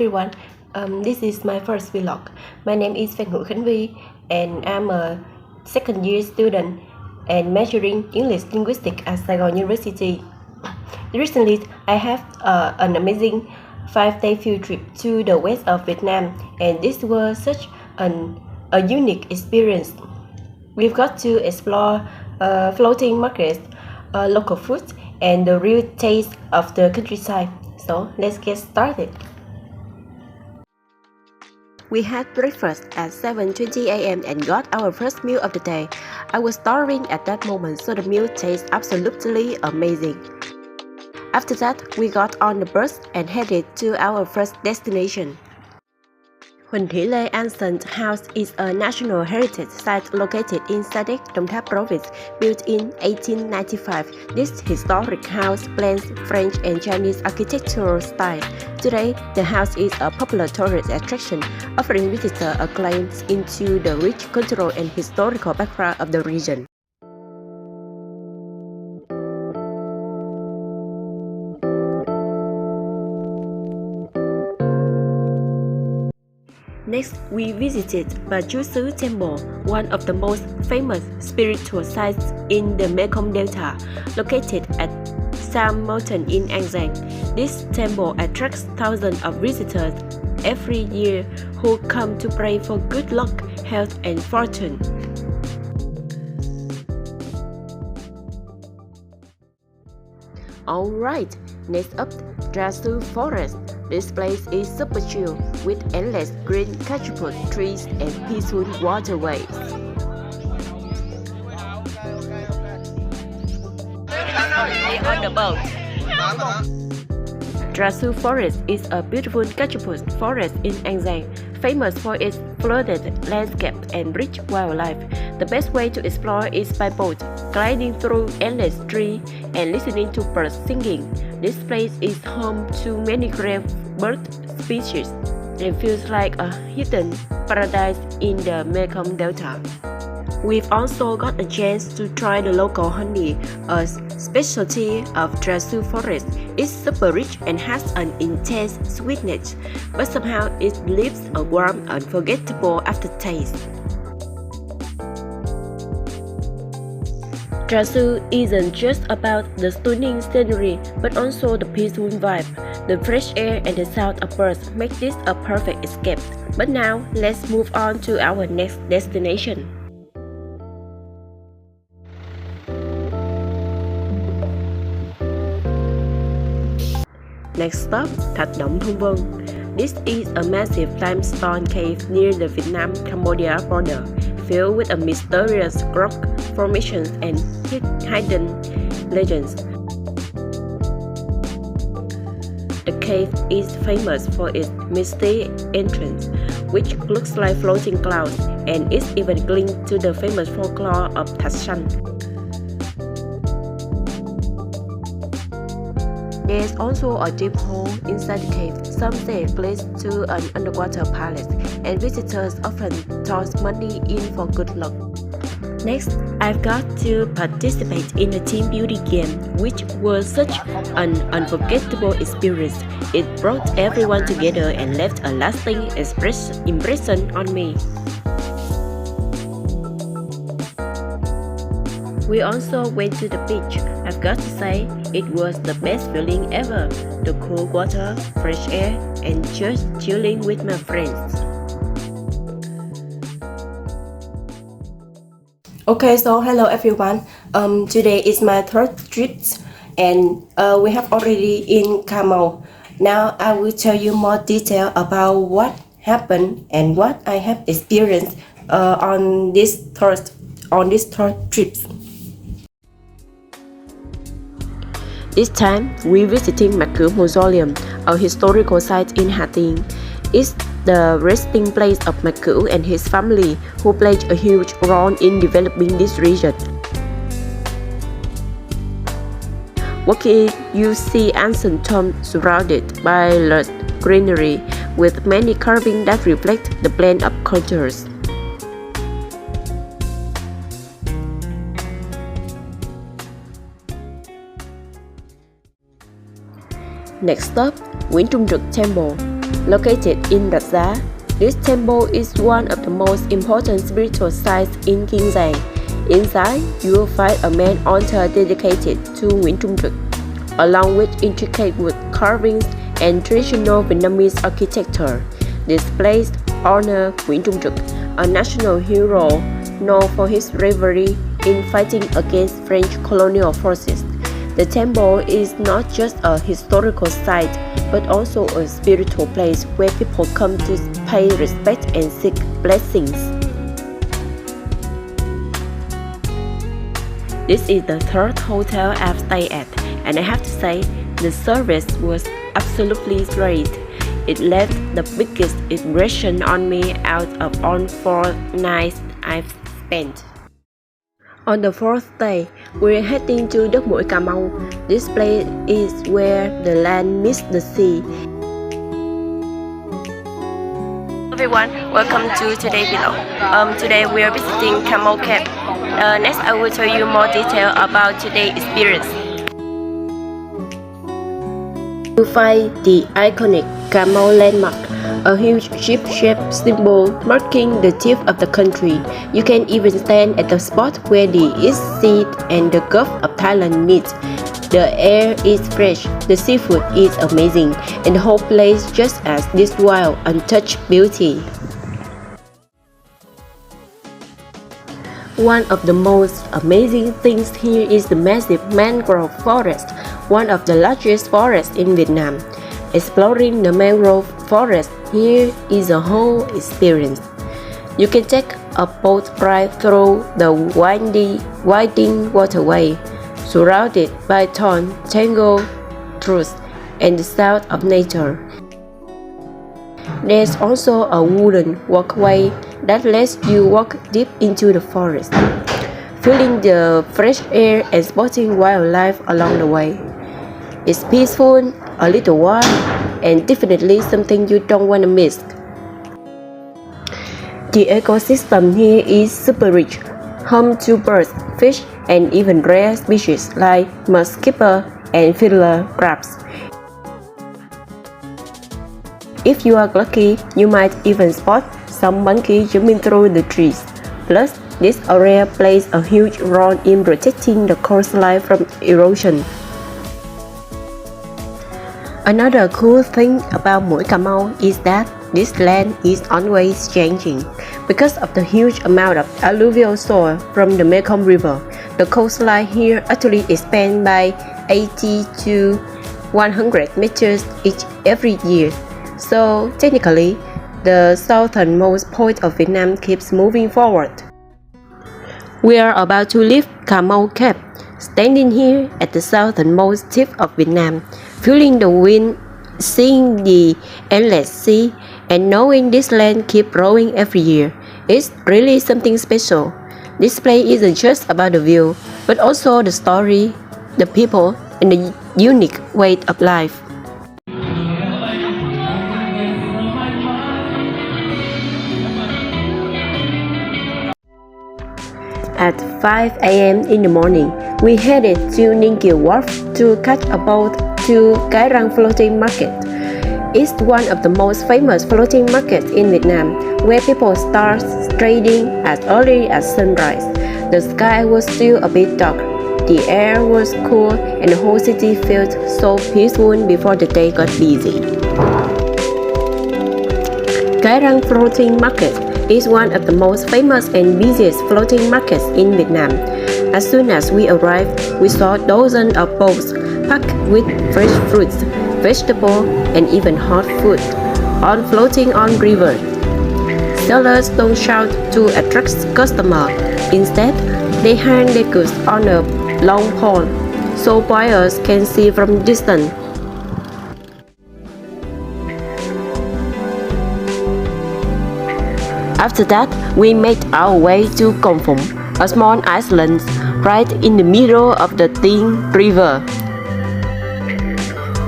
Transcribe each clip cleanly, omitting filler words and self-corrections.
everyone. This is my first vlog. My name is Phan Khánh and I'm a second year student and majoring English Linguistics at Saigon University. Recently, I have an amazing 5-day field trip to the west of Vietnam, and this was such a unique experience. We've got to explore floating markets, local food, and the real taste of the countryside. So let's get started. We had breakfast at 7:20 a.m. and got our first meal of the day. I was starving at that moment, so the meal tastes absolutely amazing. After that, we got on the bus and headed to our first destination. Huỳnh Thủy Lê Ancient House is a National Heritage Site located in Sa Đéc, Đồng Tháp Province, built in 1895. This historic house blends French and Chinese architectural style. Today, the house is a popular tourist attraction, offering visitors a glimpse into the rich cultural and historical background of the region. Next, we visited Bà Chúa Xứ Temple, one of the most famous spiritual sites in the Mekong Delta, located at Sam Mountain in An Giang. This temple attracts thousands of visitors every year who come to pray for good luck, health, and fortune. Alright, next up, Dra Sư Forest. This place is super chill, with endless green cactus trees and peaceful waterways. On the boat. Dra Sư Forest is a beautiful cactus forest in An Giang, famous for its flooded landscape and rich wildlife. The best way to explore is by boat, gliding through endless trees and listening to birds singing. This place is home to many rare bird species and feels like a hidden paradise in the Mekong Delta. We've also got a chance to try the local honey, a specialty of Dra Sư Forest. It's super rich and has an intense sweetness, but somehow it leaves a warm, unforgettable aftertaste. Dra Sư isn't just about the stunning scenery, but also the peaceful vibe. The fresh air and the sound of birds make this a perfect escape. But now, let's move on to our next destination. Next stop, Thạch Động Thung Vân. This is a massive limestone cave near the Vietnam-Cambodia border, filled with a mysterious rock formations and hidden legends. The cave is famous for its misty entrance, which looks like floating clouds, and is even linked to the famous folklore of Thạch Sanh. There's also a deep hole inside the cave, some say leads to an underwater palace, and visitors often toss money in for good luck. Next, I've got to participate in a team building game, which was such an unforgettable experience. It brought everyone together and left a lasting impression on me. We also went to the beach. I've got to say, it was the best feeling ever. The cool water, fresh air, and just chilling with my friends. Okay, so hello everyone. Today is my third trip, and we have already in Camo. Now I will tell you more detail about what happened and what I have experienced on this third trip. This time, we're visiting Mạc Cửu Mausoleum, a historical site in Hà Tiên. It's the resting place of Mạc Cửu and his family, who played a huge role in developing this region. Walking, you see ancient tombs surrounded by lush greenery, with many carvings that reflect the blend of cultures. Next stop, Nguyễn Trung Trực Temple. Located in Rajah, this temple is one of the most important spiritual sites in Kiên. Inside, you will find a main altar dedicated to Nguyễn Trung Trực, along with intricate wood carvings and traditional Vietnamese architecture. This place honors Nguyễn Trung Trực, a national hero known for his bravery in fighting against French colonial forces. The temple is not just a historical site, but also a spiritual place where people come to pay respect and seek blessings. This is the third hotel I've stayed at, and I have to say, the service was absolutely great. It left the biggest impression on me out of all 4 nights I've spent. On the fourth day, we're heading to Đất Mũi Cà Mau. This place is where the land meets the sea. Everyone, welcome to today's vlog. Today we are visiting Cà Mau Cave. Next, I will tell you more detail about today's experience. You find the iconic Cà Mau landmark, a huge ship-shaped symbol marking the tip of the country. You can even stand at the spot where the East Sea and the Gulf of Thailand meet. The air is fresh, the seafood is amazing, and the whole place just has this wild, untouched beauty. One of the most amazing things here is the massive mangrove forest, one of the largest forests in Vietnam. Exploring the mangrove forest here is a whole experience. You can take a boat ride through the winding waterway, surrounded by tall, tangled trees and the sound of nature. There's also a wooden walkway that lets you walk deep into the forest, feeling the fresh air and spotting wildlife along the way. It's peaceful, a little wild, and definitely something you don't want to miss. The ecosystem here is super rich, home to birds, fish, and even rare species like mud skipper and fiddler crabs. If you are lucky, you might even spot some monkeys jumping through the trees. Plus, this area plays a huge role in protecting the coastline from erosion. Another cool thing about Mũi Cà Mau is that this land is always changing. Because of the huge amount of alluvial soil from the Mekong River, the coastline here actually expands by 80 to 100 meters every year. So technically, the southernmost point of Vietnam keeps moving forward. We are about to leave Cà Mau Cave, standing here at the southernmost tip of Vietnam, feeling the wind, seeing the endless sea, and knowing this land keeps growing every year. It's really something special. This place isn't just about the view, but also the story, the people, and the unique way of life. At 5 a.m. in the morning, we headed to Ninh Kiều Wharf to catch a boat to Cái Răng Floating Market. It's one of the most famous floating markets in Vietnam, where people start trading as early as sunrise. The sky was still a bit dark, the air was cool, and the whole city felt so peaceful before the day got busy. Cái Răng Floating Market is one of the most famous and busiest floating markets in Vietnam. As soon as we arrived, we saw dozens of boats packed with fresh fruits, vegetables, and even hot food, all floating on river. Sellers don't shout to attract customers. Instead, they hang their goods on a long pole so buyers can see from distance. After that, we made our way to Công Phụng, a small island right in the middle of the Tiên River.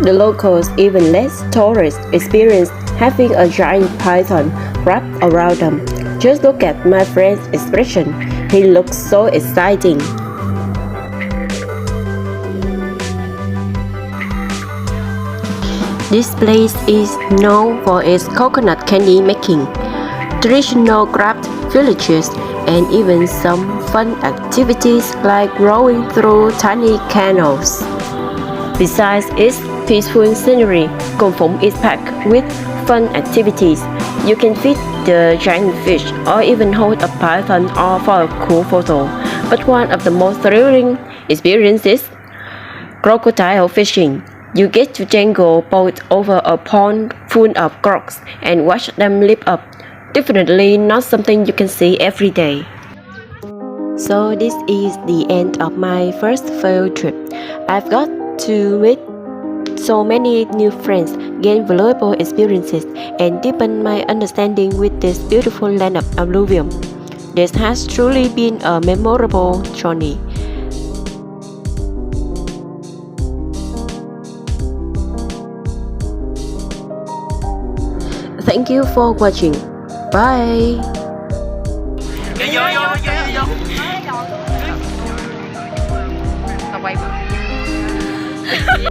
The locals even let tourists experience having a giant python wrapped around them. Just look at my friend's expression. He looks so exciting. This place is known for its coconut candy making, traditional craft villages, and even some fun activities like rowing through tiny canals. Besides its peaceful scenery, Kon Phụng is packed with fun activities. You can feed the giant fish or even hold a python or for a cool photo. But one of the most thrilling experiences, crocodile fishing. You get to dangle boat over a pond full of crocs and watch them leap up. Definitely not something you can see every day. So this is the end of my first field trip. I've got to meet so many new friends, gain valuable experiences, and deepen my understanding with this beautiful land of alluvium. This has truly been a memorable journey. Thank you for watching. Bye. Tao quay mà.